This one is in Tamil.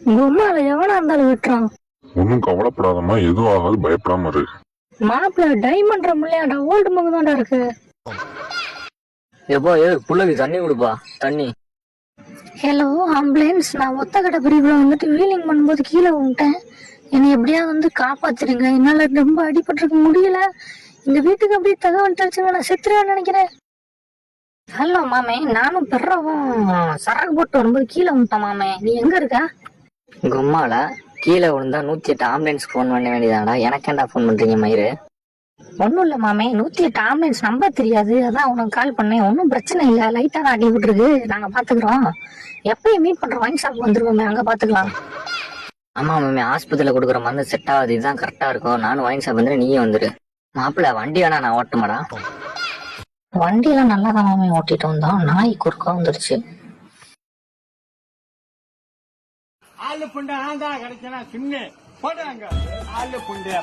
உங்க அம்மால எவனா இருந்தாலும் விட்டுறான். ஒன்னும் கவலைப்படாதம்மா, எதுவும் ஆகாது, பயப்படாம இரு. மாப்பிள்ள டைமண்ட் முள்ளையாடா ஓல்டு மங்க தான்டா இருக்கு. எப்போ புள்ளக்கு தண்ணி கொடுப்பா தண்ணி. ஹலோ ஆம்புலன்ஸ், நான் ஒத்தக்கடை பிரிவுல வந்துட்டு வீலிங் பண்ணும்போது கீழே விட்டேன். என்னை எப்படியா வந்து காப்பாத்திருங்க, என்னால ரொம்ப அடிபட்டிருக்க முடியல. இந்த வீட்டுக்கு அப்படியே தகவல் தெரிச்சுங்க, நான் செத்துருவேன்னு நினைக்கிறேன். ஹலோ மாமே, நானும் பெறவும் சரக்கு போட்டு வரும்போது கீழே விட்டேன் மாமே. நீ எங்க இருக்க? கும்மால கீழே விழுந்தா 108 ஆம்புலன்ஸ்க்கு ஃபோன் பண்ண வேண்டியதாடா. எனக்கேண்டா ஃபோன் பண்றீங்க மயிறு? ஒன்னும் இல்ல மாமே, 108 ஆம்புலன்ஸ் நம்பர் தெரியாது, அதான் உனக்கு கால் பண்ணேன். ஒன்னும் பிரச்சனை இல்ல, லைட்டா தான் அடி விட்டுருக்கு, நாங்க பாத்துக்கிறோம். எப்பயும் மீட் பண்ற ஒயின் ஷாப் வந்துருவோமே, அங்க பாத்துக்கலாம். ஆமா மாமி, ஆஸ்பத்திரியில கொடுக்குற மருந்து செட் ஆகுது, இதுதான் கரெக்டா இருக்கும். நானும் ஒயின் ஷாப் வந்துட்டு நீயே வந்துரு. மாப்பிள்ள வண்டி வேணா நான் ஓட்டுமாடா? வண்டியெல்லாம் நல்லா தான் மாமே ஓட்டிட்டு வந்தோம், நாய் குறுக்கா வந்துருச்சு. ஆளு புண்டை நான் தான் கிடைச்சனா சின்ன போடுறாங்க ஆளு புண்டையா